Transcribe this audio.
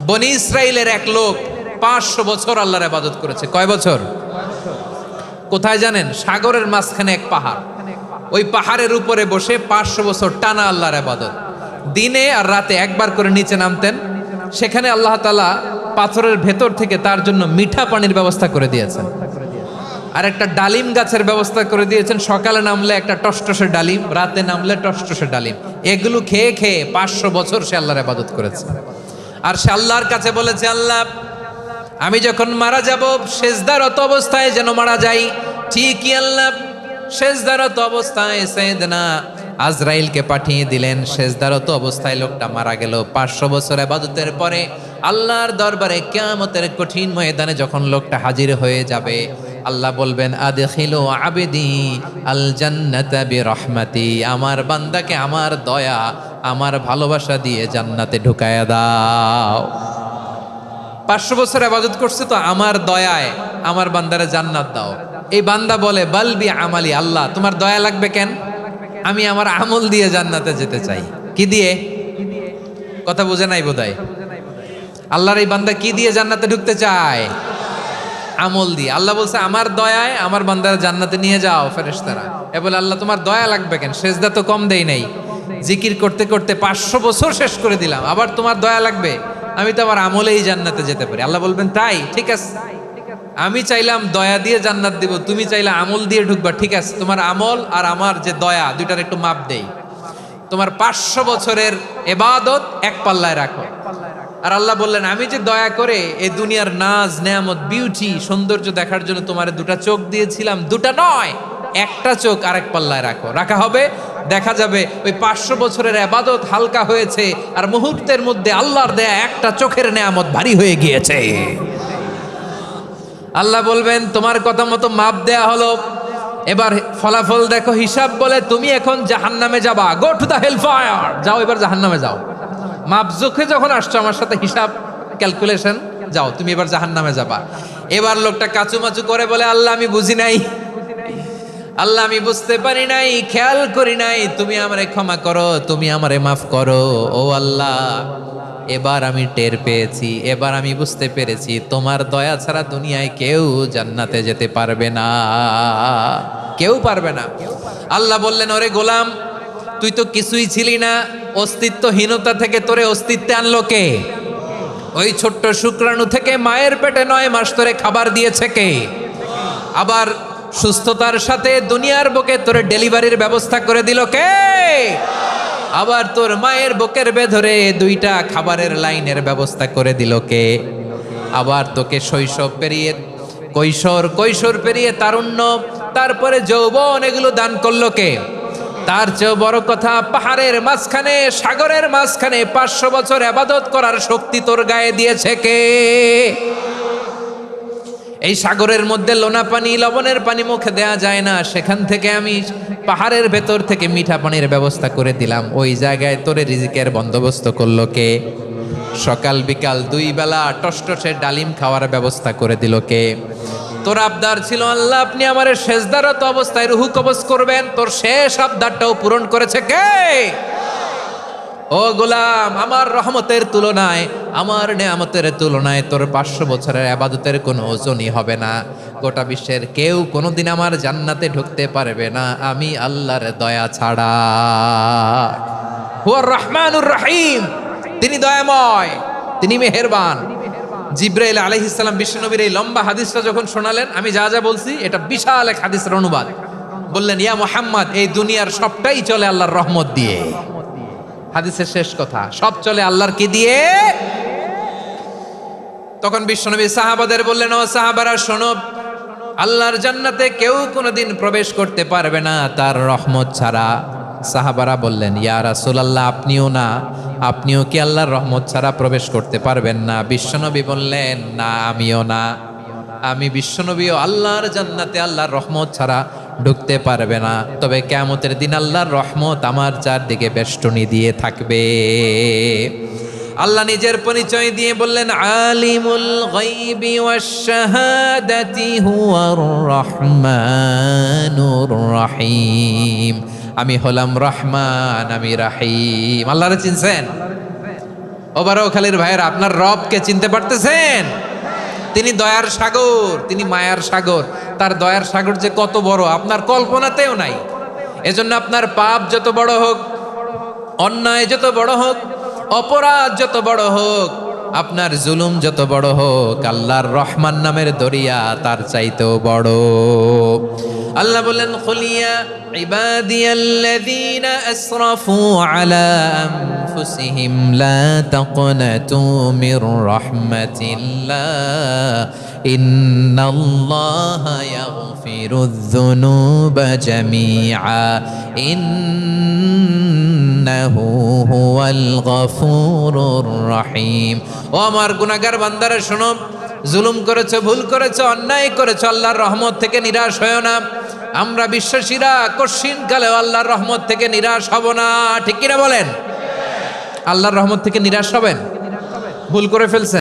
বনি ইসরাইলের এক লোক 500 বছর আল্লাহর ইবাদত করেছে। কয় বছর? কোথায় জানেন? সাগরের মাঝখানে এক পাহাড়, ওই পাহাড়ের উপরে বসে 500 বছর টানা আল্লাহর ইবাদত। দিনে আর রাতে একবার করে নিচে নামতেন। সেখানে আল্লাহ তাআলা পাথরের ভেতর থেকে তার জন্য মিঠা পানির ব্যবস্থা করে দিয়েছেন, আর একটা ডালিম গাছের ব্যবস্থা করে দিয়েছেন। সকালে নামলে একটা টসটসে ডালিম, রাতে নামলে টসটসে ডালিম। এগুলো খেয়ে খেয়ে 500 বছর সে আল্লাহর ইবাদত করেছে। আর সে আল্লাহর কাছে বলেছে, আল্লাহ আমি যখন মারা যাব সেজদারত অবস্থায় যেন মারা যাই। ঠিকই আল্লাহ সেজদারত অবস্থায় সাইয়েদনা আজরাইলকে পাঠিয়ে দিলেন। সেজদারত অবস্থায় লোকটা মারা গেল। 500 বছর ইবাদতের পরে আল্লাহর দরবারে কিয়ামতের কঠিন ময়দানে যখন লোকটা হাজির হয়ে যাবে, আল্লাহ বলবেন, আদখিলু আবদি আল জান্নাতা বিরহমাতি, আমার বান্দাকে আমার দয়া আমার ভালোবাসা দিয়ে জান্নাতে ঢুকায়া দাও। 500 বছর ইবাদত করছে তো আমার দয়ায় আমার বান্দারে জান্নাত দাও। এই বান্দা বলে, বালবি আমালি, আল্লাহ তোমার দয়া লাগবে কেন? আমি আমার আমল দিয়ে জান্নাতে যেতে চাই। কি দিয়ে? কথা বুঝে নাই বোধহয়। আল্লাহর এই বান্দা কি দিয়ে জান্নাতে ঢুকতে চায়? আমল দিয়ে। আল্লাহ বলছে, আমার দয়ায় আমার বান্দারা জান্নাতে নিয়ে যাও। ফেরেশতারা এ বলে, আল্লাহ তোমার দয়া লাগবে কেন? সেজদা তো কম দেই নাই, জিকির করতে করতে 500 বছর শেষ করে দিলাম, আবার তোমার দয়া লাগবে? আমি তো আমার আমলেই জান্নাতে যেতে পারি। আল্লাহ বলবেন, তাই ঠিক আছে, আমি চাইলাম দয়া দিয়ে জান্নাত দিব, তুমি চাইলে আমল দিয়ে ঢুকবা। ঠিক আছে, তোমার আমল আর আমার যে দয়া দুইটার একটু মাপ দেই। তোমার 500 বছরের ইবাদত এক পাল্লায় রাখো। আর আল্লাহ বললেন, আমি যে দয়া করে এই দুনিয়ার নাজ নেয়ামত বিউটি সৌন্দর্য দেখার জন্য তোমার দুটা চোখ দিয়েছিলাম, দুটা নয় একটা চোখ আরেক পাল্লায় রাখো। রাখা হবে, দেখা যাবে ওই 500 বছরের ইবাদত হালকা হয়েছে, আর মুহূর্তের মধ্যে আল্লাহর দেয়া একটা চোখের নেয়ামত ভারী হয়ে গিয়েছে। আল্লাহ বলবেন, তোমার কথা মতো মাপ দেয়া হলো, এবার ফলাফল দেখো। হিসাব বলে, তুমি এখন জাহান্নামে যাবা। Go to the hell fire, যাও এবার জাহান্নামে যাও। মাপ জোখে যখন আসছো আমার সাথে হিসাব ক্যালকুলেশন, যাও তুমি এবার জাহান্নামে যাবা। এবার লোকটা কাচুমাচু করে বলে, আল্লাহ আমি বুঝি নাই, আল্লাহ আমি বুঝতে পারি নাই, খেয়াল করি নাই, তুমি আমারে ক্ষমা করো, তুমি আমারে মাফ করো। ও আল্লাহ, এবার আমি টের পেয়েছি, এবার আমি বুঝতে পেরেছি, তোমার দয়া ছাড়া দুনিয়ায় কেউ জান্নাতে যেতে পারবে না, কেউ পারবে না। আল্লাহ বললেন, ওরে গোলাম, তুই তো কিছুই ছিলি না, অস্তিত্বহীনতা থেকে তোরে অস্তিত্বে আনলো কে? ওই ছোট্ট শুক্রাণু থেকে মায়ের পেটে 9 মাস ধরে খাবার দিয়েছে কে? আবার সুস্থতার সাথে দুনিয়ার বুকে তোরে ডেলিভারির ব্যবস্থা করে দিল কে? আবার তোর মায়ের বুকের ভেতরে 2টা খাবারের লাইনের ব্যবস্থা করে দিল কে? আবার তোকে শৈশব পেরিয়ে কৈশোর পেরিয়ে তারুণ্য, তারপরে যৌবন, এগুলো দান করলো কে? তার চেয়ে বড় কথা, পাহাড়ের মাঝখানে সাগরের মাঝখানে 500 বছর ইবাদত করার শক্তি তোর গায়ে দিয়েছে কে? এই সাগরের মধ্যে লোনা পানি, লবণের পানি মুখে দেয়া যায় না, সেখান থেকে আমি পাহাড়ের ভেতর থেকে মিঠা পানির ব্যবস্থা করে দিলাম। ওই জায়গায় তোরে রিজিকের বন্দোবস্ত করলো কে? সকাল বিকাল 2 বেলা টসটসে ডালিম খাওয়ার ব্যবস্থা করে দিল কে? তোর আবদার ছিল, আল্লাহ আপনি আমার সেজদারত অবস্থায় রুহু কবজ করবেন, তোর শেষ আবদারটাও পূরণ করেছে কে? ও গোলাম, আমার রহমতের তুলনায়, আমার নেয়ামতের তুলনায় তোর 500 বছরের ইবাদতের কোনো ওজনই হবে না। গোটা বিশ্বের কেউ কোনোদিন আমার জান্নাতে ঢুকতে পারবে না আমি আল্লাহর দয়া ছাড়া। হুয়ার রহমানুর রহিম, তিনি দয়াময়, তিনি মেহেরবান। জিব্রাইল আলাইহিস সালাম বিশ্বনবীর এই লম্বা হাদিসটা যখন শোনালেন, আমি যা যা বলছি এটা বিশাল এক হাদিসের অনুবাদ। বললেন, ইয়া মুহাম্মদ, এই দুনিয়ার সবটাই চলে আল্লাহর রহমত দিয়ে। হাদিসের শেষ কথা, সব চলে আল্লাহর কি দিয়ে? তখন বিশ্বনবী সাহাবাদের বললেন, ও সাহাবারা শোনো, আল্লাহর জান্নাতে কেউ কোনোদিন প্রবেশ করতে পারবে না তার রহমত ছাড়া। সাহাবারা বললেন, ইয়া রাসূলুল্লাহ, আপনিও না? আপনিও কি আল্লাহর রহমত ছাড়া প্রবেশ করতে পারবেন না? বিশ্বনবী বললেন, না আমিও না, আমি বিশ্বনবীও আল্লাহর জান্নাতে আল্লাহর রহমত ছাড়া ঢুকতে পারবে না। তবে কিয়ামতের দিন আল্লাহর রহমত আমার চারদিকে বেষ্টনী দিয়ে থাকবে। আল্লাহ নিজের পরিচয় দিয়ে বললেন, আলিমুল গায়বি ওয়াশ শাহাদাতি হুয়ার রহমানুর রহিম, আমি হলাম রহমান, আমি রাহিম। আল্লাহরে চিনছেন? ওবারখালীর ভাইয়ের আপনার রবকে চিনতে পারতেছেন? তিনি দয়ার সাগর, তিনি মায়ার সাগর। তার দয়ার সাগর যে কত বড় আপনার কল্পনাতেও নাই। এজন্য আপনার পাপ যত বড় হোক, অন্যায় যত বড় হোক, অপরাধ যত বড় হোক, আপনার জুলুম যত বড় হোক, আল্লাহর রহমান নামের দরিয়া তার চাইতেও বড়। আল্লাহ বলেন, খুলিয়া ইবাদিয়াল্লাযীনা আসরাফু আলা আনফুসিহিম লা তাকনাতু মির রাহমাতিল্লাহ ইন্নাল্লাহা ইয়াগফিরুয যুনুবা জামিআ ইন্নাহু হুয়াল গফুরুর রহিম। ও আমার গুনাহগার বান্দারা শোনো, জুলুম করেছো, ভুল করেছো, অন্যায় করেছো, আল্লাহর রহমত থেকে নিরাশ হয়ো না। আমরা বিশ্বাসীরা কশিনকালেও আল্লাহর রহমত থেকে নিরাশ হব না, ঠিক কিনা বলেন? আল্লাহর রহমত থেকে নিরাশ হবেন? ভুল করে ফেলছেন,